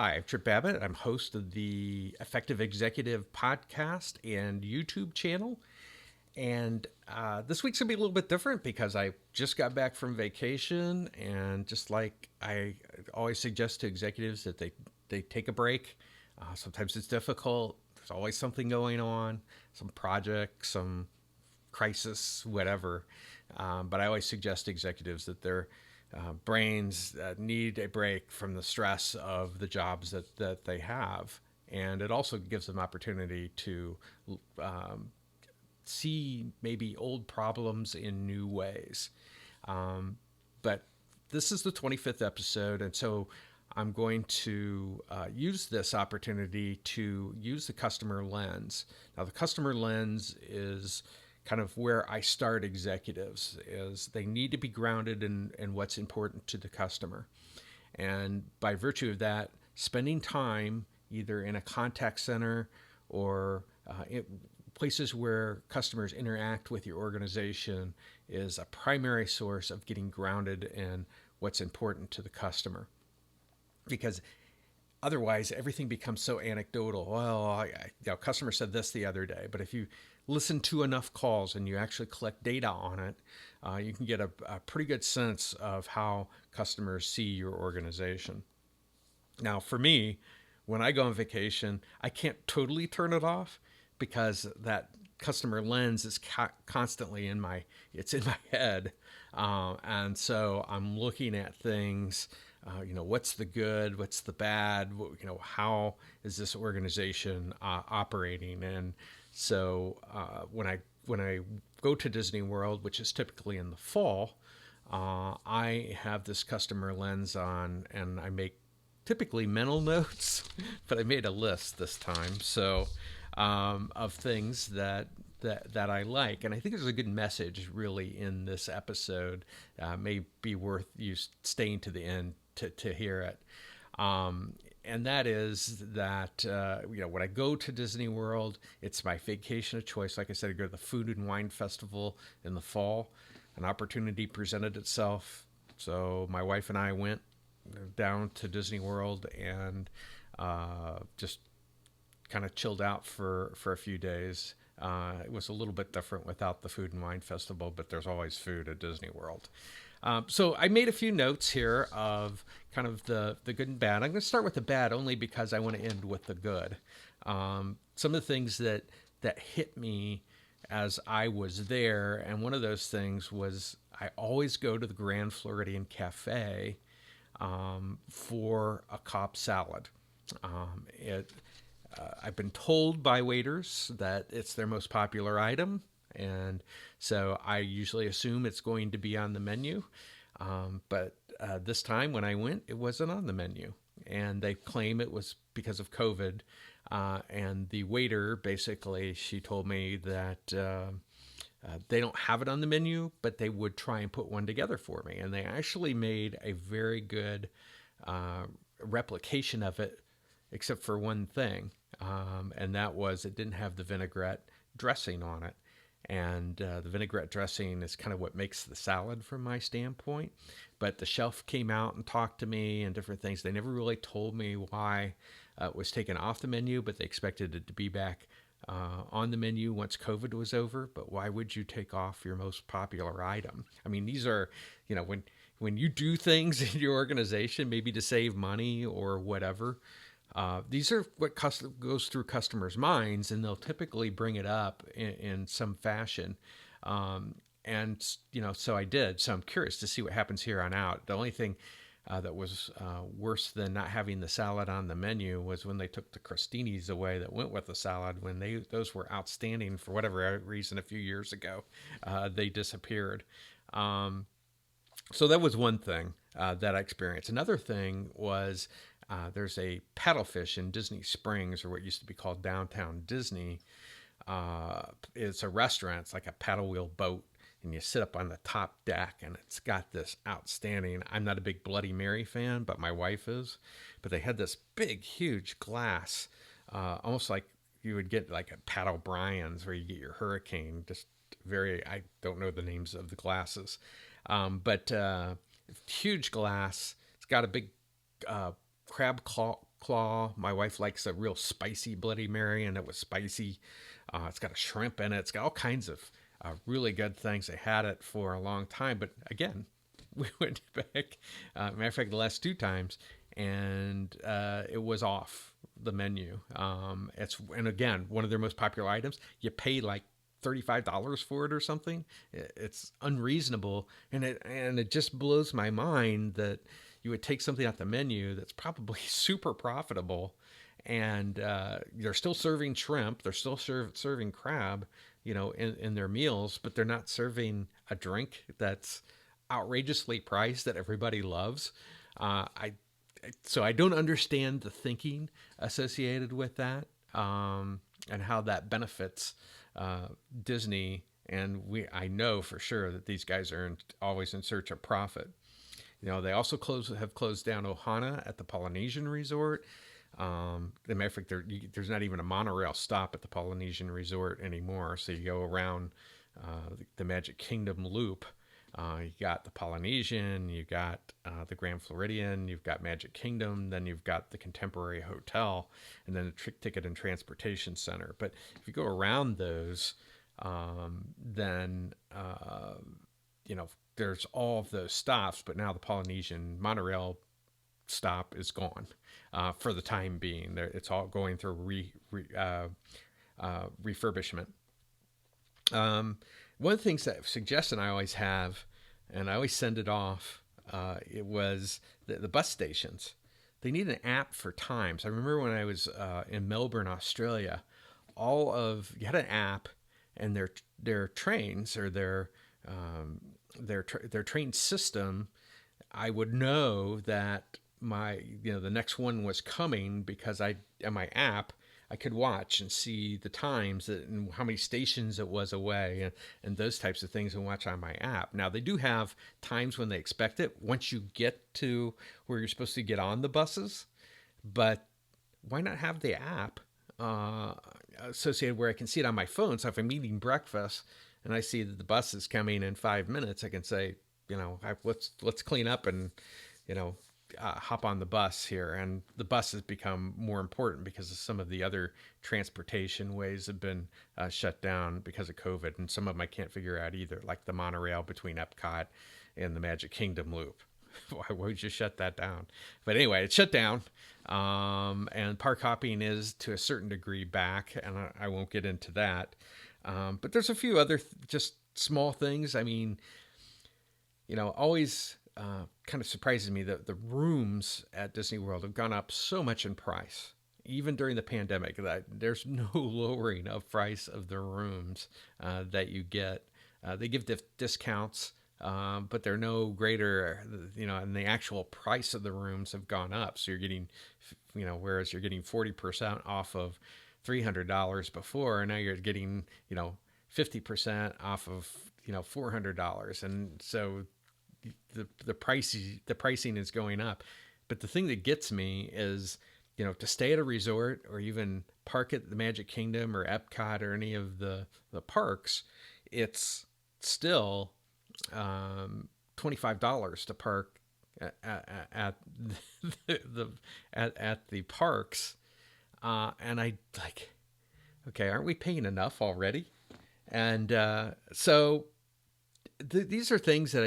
Hi, I'm Trip Babbitt. I'm host of the Effective Executive podcast and YouTube channel. And this week's gonna be a little bit different because I just got back from vacation, and just like I always suggest to executives that they take a break. Sometimes it's difficult. There's always something going on, some project, some crisis, whatever. But I always suggest to executives that their brains need a break from the stress of the jobs that they have. And it also gives them opportunity to um, see maybe old problems in new ways. But this is the 25th episode, and so I'm going to use this opportunity to use the customer lens. Now, the customer lens is kind of where I start executives. Is they need to be grounded in what's important to the customer, and by virtue of that, spending time either in a contact center or places where customers interact with your organization is a primary source of getting grounded in what's important to the customer. Because otherwise, everything becomes so anecdotal. Well, customer said this the other day, but if you listen to enough calls and you actually collect data on it, you can get a pretty good sense of how customers see your organization. Now, for me, when I go on vacation, I can't totally turn it off because that customer lens is constantly it's in my head, and so I'm looking at things. What's the good? What's the bad? How is this organization operating? And so when I go to Disney World, which is typically in the fall, I have this customer lens on, and I make typically mental notes, but I made a list this time. So of things that I like, and I think there's a good message really in this episode. May be worth you staying to the end to hear it. And that is that when I go to Disney World, it's my vacation of choice. Like I said, I go to the Food and Wine Festival in the fall. An opportunity presented itself, so my wife and I went down to Disney World and just kind of chilled out for a few days. It was a little bit different without the Food and Wine Festival, but there's always food at Disney World. So I made a few notes here of kind of the good and bad. I'm going to start with the bad only because I want to end with the good. Some of the things that hit me as I was there, and one of those things was I always go to the Grand Floridian Cafe for a Cobb salad. I've been told by waiters that it's their most popular item, and so I usually assume it's going to be on the menu. But this time when I went, it wasn't on the menu, and they claim it was because of COVID. And the waiter basically, she told me that they don't have it on the menu, but they would try and put one together for me. And they actually made a very good replication of it, except for one thing, and that was it didn't have the vinaigrette dressing on it. And the vinaigrette dressing is kind of what makes the salad from my standpoint. But the chef came out and talked to me and different things. They never really told me why it was taken off the menu, but they expected it to be back on the menu once COVID was over. But why would you take off your most popular item? I mean, these are, when you do things in your organization, maybe to save money or whatever, these are what goes through customers' minds, and they'll typically bring it up in some fashion. So I did. So I'm curious to see what happens here on out. The only thing that was worse than not having the salad on the menu was when they took the crostinis away that went with the salad. When those were outstanding for whatever reason a few years ago, they disappeared. So that was one thing that I experienced. Another thing was there's a Paddlefish in Disney Springs, or what used to be called Downtown Disney. It's a restaurant. It's like a paddle wheel boat, and you sit up on the top deck, and it's got this outstanding. I'm not a big Bloody Mary fan, but my wife is. But they had this big, huge glass, almost like you would get like a Pat O'Brien's, where you get your Hurricane. Just I don't know the names of the glasses, but huge glass. It's got a big crab Claw. My wife likes a real spicy Bloody Mary, and it was spicy. It's got a shrimp in it. It's got all kinds of really good things. I had it for a long time, but again, we went back. Matter of fact, the last two times, and it was off the menu. And again, one of their most popular items. You pay like $35 for it or something. It's unreasonable, and it just blows my mind that you would take something off the menu that's probably super profitable, and they're still serving shrimp, they're still serving crab, in their meals, but they're not serving a drink that's outrageously priced that everybody loves. So I don't understand the thinking associated with that, and how that benefits Disney. And I know for sure that these guys are always in search of profit. They also have closed down Ohana at the Polynesian Resort. As a matter of fact, there's not even a monorail stop at the Polynesian Resort anymore. So you go around the Magic Kingdom loop. You got the Polynesian, you got the Grand Floridian, you've got Magic Kingdom, then you've got the Contemporary Hotel, and then the Ticket and Transportation Center. But if you go around those, then there's all of those stops. But now the Polynesian monorail stop is gone for the time being. It's all going through refurbishment. One of the things that suggestion I always have, and I always send it off, it was the bus stations. They need an app for times. I remember when I was in Melbourne, Australia, you had an app, and their trains or their train system, I would know that the next one was coming because in my app I could watch and see the times and how many stations it was away, and those types of things, and watch on my app. Now they do have times when they expect it once you get to where you're supposed to get on the buses, but why not have the app associated where I can see it on my phone? So if I'm eating breakfast and I see that the bus is coming in 5 minutes, I can say, let's clean up and, hop on the bus here. And the bus has become more important because of some of the other transportation ways have been shut down because of COVID. And some of them I can't figure out either, like the monorail between Epcot and the Magic Kingdom loop. Why would you shut that down? But anyway, it's shut down. And park hopping is to a certain degree back, and I won't get into that. But there's a few other just small things. I mean, always kind of surprises me that the rooms at Disney World have gone up so much in price, even during the pandemic, that there's no lowering of price of the rooms that you get. They give discounts, but they're no greater, and the actual price of the rooms have gone up. So you're getting, whereas you're getting 40% off of $300 before, and now you're getting, 50% off of, $400. And so the pricing is going up. But the thing that gets me is, to stay at a resort or even park at the Magic Kingdom or Epcot or any of the parks, it's still $25 to park at the parks. And I like, okay, aren't we paying enough already? And so these are things that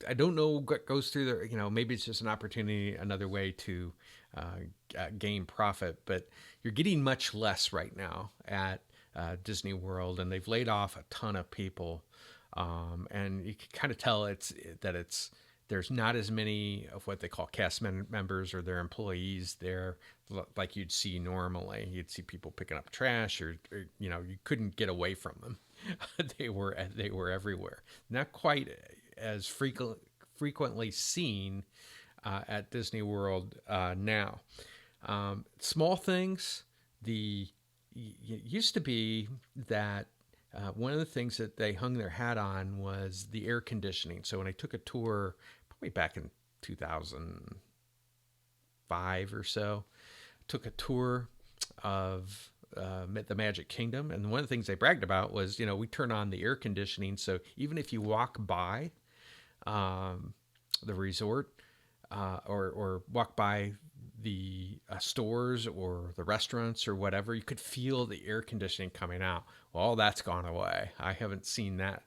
I don't know what goes through there. Maybe it's just an opportunity, another way to gain profit, but you're getting much less right now at Disney World, and they've laid off a ton of people. And you can kind of tell there's not as many of what they call cast members or their employees there like you'd see normally. You'd see people picking up trash, or you couldn't get away from them. They were everywhere. Not quite as frequently seen at Disney World now. Small things. It used to be that one of the things that they hung their hat on was the air conditioning. So when I took a tour, probably back in 2005 or so, took a tour of the Magic Kingdom, and one of the things they bragged about was, we turn on the air conditioning, so even if you walk by the resort or walk by the stores or the restaurants or whatever, you could feel the air conditioning coming out. Well, all that's gone away. I haven't seen that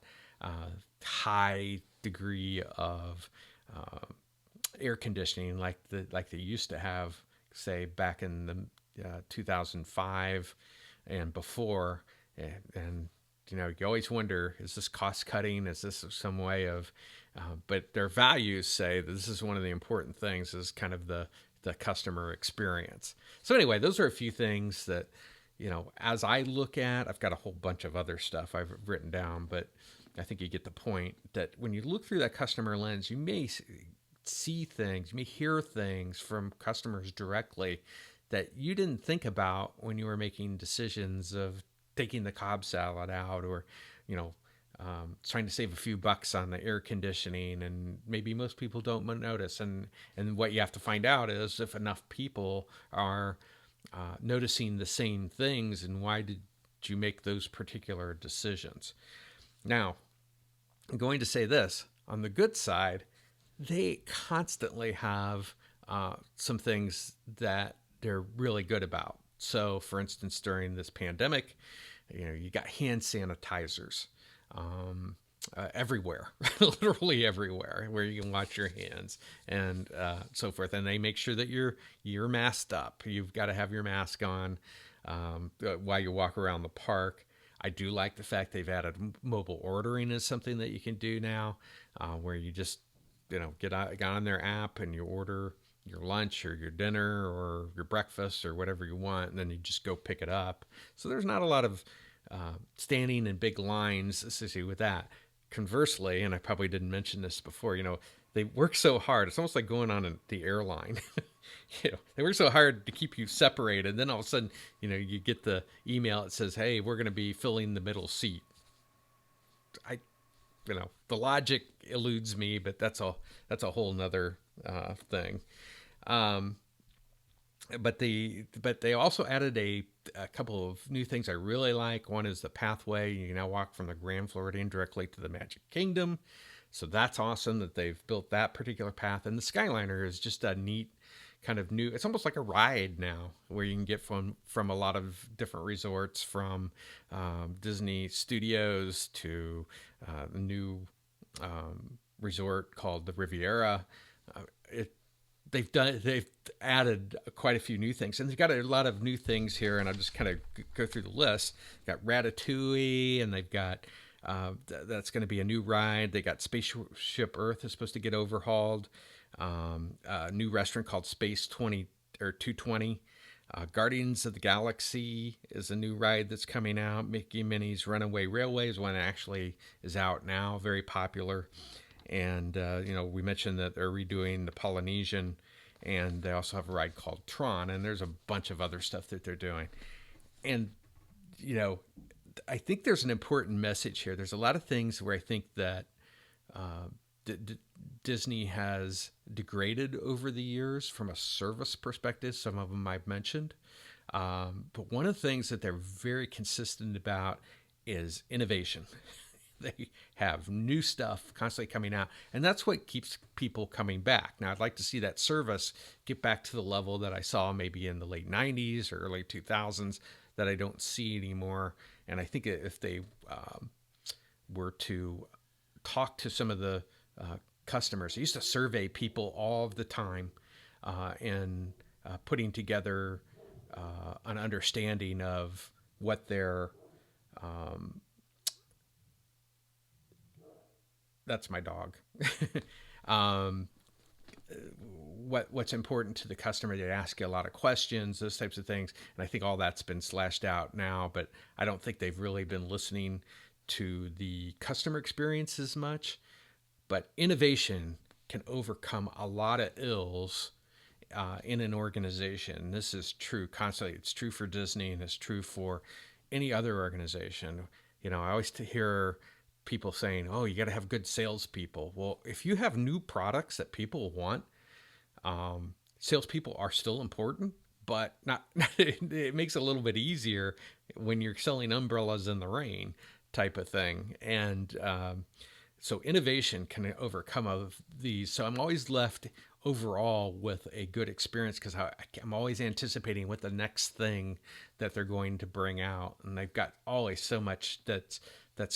high degree of air conditioning like they used to have, say back in the 2005 and before. And you always wonder, is this cost cutting? Is this some way of but their values say that this is one of the important things, is kind of the customer experience. So anyway, those are a few things that, as I look at, I've got a whole bunch of other stuff I've written down, but I think you get the point that when you look through that customer lens, you may see things, you may hear things from customers directly that you didn't think about when you were making decisions of taking the Cobb salad out, or, trying to save a few bucks on the air conditioning, and maybe most people don't notice. And what you have to find out is if enough people are noticing the same things, and why did you make those particular decisions? Now, I'm going to say this, on the good side, they constantly have some things that they're really good about. So, for instance, during this pandemic, you got hand sanitizers everywhere, literally everywhere, where you can wash your hands and so forth. And they make sure that you're masked up. You've got to have your mask on while you walk around the park. I do like the fact they've added mobile ordering as something that you can do now, where you just get on their app and you order your lunch or your dinner or your breakfast or whatever you want, and then you just go pick it up. So there's not a lot of standing in big lines associated with that. Conversely, and I probably didn't mention this before, they work so hard. It's almost like going on the airline. They work so hard to keep you separated. Then all of a sudden, you get the email that says, "Hey, we're going to be filling the middle seat." The logic eludes me, but that's a whole nother thing. But they also added a couple of new things I really like. One is the pathway. You can now walk from the Grand Floridian directly to the Magic Kingdom. So that's awesome that they've built that particular path. And the Skyliner is just a neat kind of new, it's almost like a ride now, where you can get from a lot of different resorts, from Disney Studios to the new resort called the Riviera. They've added quite a few new things, and they've got a lot of new things here, and I'll just kind of go through the list. They've got Ratatouille, and they've got that's going to be a new ride. They got Spaceship Earth is supposed to get overhauled. A new restaurant called Space 20 or 220. Guardians of the Galaxy is a new ride that's coming out. Mickey and Minnie's Runaway Railway is one that actually is out now, very popular. And, we mentioned that they're redoing the Polynesian, and they also have a ride called Tron, and there's a bunch of other stuff that they're doing. And, I think there's an important message here. There's a lot of things where I think that Disney has degraded over the years from a service perspective. Some of them I've mentioned. But one of the things that they're very consistent about is innovation. They have new stuff constantly coming out, and that's what keeps people coming back. Now, I'd like to see that service get back to the level that I saw maybe in the late 90s or early 2000s that I don't see anymore. And I think if they were to talk to some of the customers, I used to survey people all of the time and putting together an understanding of what their that's my dog. What's important to the customer. They ask you a lot of questions, those types of things. And I think all that's been slashed out now, but I don't think they've really been listening to the customer experience as much. But innovation can overcome a lot of ills in an organization. This is true constantly. It's true for Disney, and it's true for any other organization. I always hear people saying, "Oh, you got to have good salespeople." Well, if you have new products that people want, salespeople are still important, but not. It makes it a little bit easier when you're selling umbrellas in the rain, type of thing. And So innovation can overcome of these. So I'm always left overall with a good experience because I'm always anticipating what the next thing that they're going to bring out, and they've got always so much that's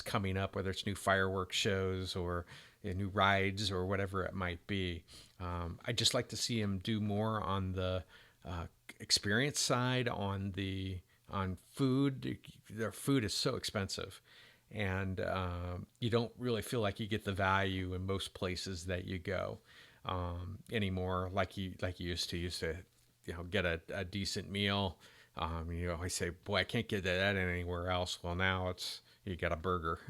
coming up, whether it's new fireworks shows or new rides or whatever it might be. I just like to see them do more on the experience side, on food. Their food is so expensive, and you don't really feel like you get the value in most places that you go anymore, like you used to. Get a decent meal. I say, boy, I can't get that anywhere else. Well, now you get a burger,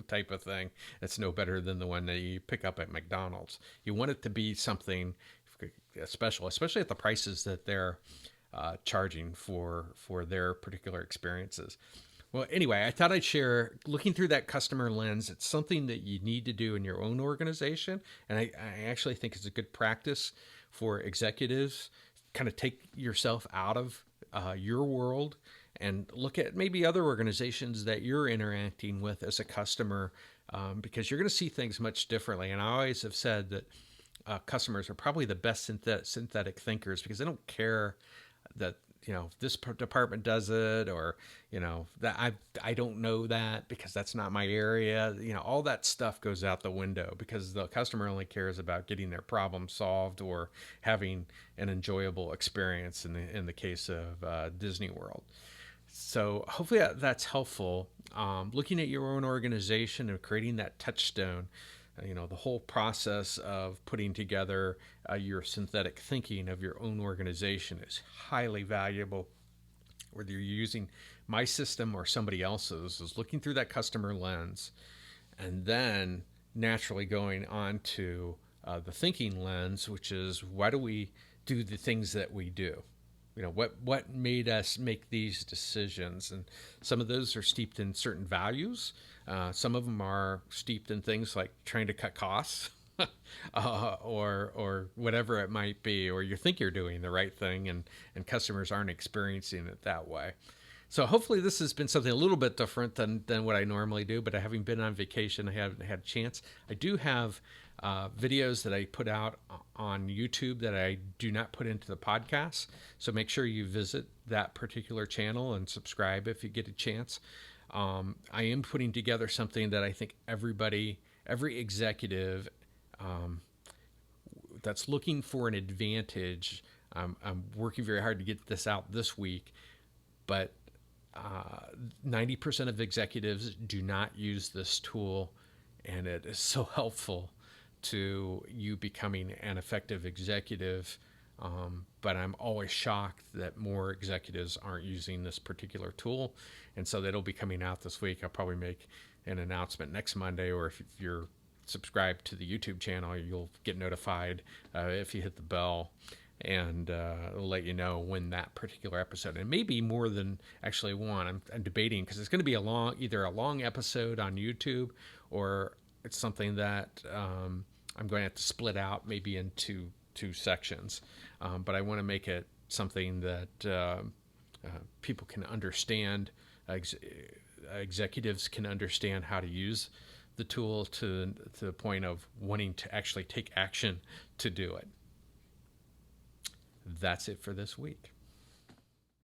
type of thing. It's no better than the one that you pick up at McDonald's. You want it to be something special, especially at the prices that they're charging for their particular experiences. Well, anyway, I thought I'd share, looking through that customer lens. It's something that you need to do in your own organization. And I actually think it's a good practice for executives. Kind of take yourself out of your world and look at maybe other organizations that you're interacting with as a customer, because you're going to see things much differently. And I always have said that customers are probably the best synthetic thinkers, because they don't care that this department does it, or that I don't know that because that's not my area. All that stuff goes out the window, because the customer only cares about getting their problem solved or having an enjoyable experience in the case of Disney World. So hopefully that's helpful. Looking at your own organization and creating that touchstone, the whole process of putting together your synthetic thinking of your own organization is highly valuable. Whether you're using my system or somebody else's, is looking through that customer lens, and then naturally going on to the thinking lens, which is, why do we do the things that we do? What made us make these decisions? And some of those are steeped in certain values. Some of them are steeped in things like trying to cut costs, or whatever it might be, or you think you're doing the right thing, and customers aren't experiencing it that way. So hopefully this has been something a little bit different than what I normally do, but having been on vacation, I haven't had a chance. I do have videos that I put out on YouTube that I do not put into the podcast. So make sure you visit that particular channel and subscribe if you get a chance. I am putting together something that I think every executive that's looking for an advantage. I'm working very hard to get this out this week, but 90% of executives do not use this tool, and it is so helpful to you becoming an effective executive. But I'm always shocked that more executives aren't using this particular tool. And so that'll be coming out this week. I'll probably make an announcement next Monday, or if you're subscribed to the YouTube channel, you'll get notified if you hit the bell, and it'll let you know when that particular episode, and maybe more than actually one. I'm debating, because it's going to be either a long episode on YouTube, or it's something that I'm going to have to split out maybe into two sections. But I want to make it something that people can understand, executives can understand how to use the tool to the point of wanting to actually take action to do it. That's it for this week.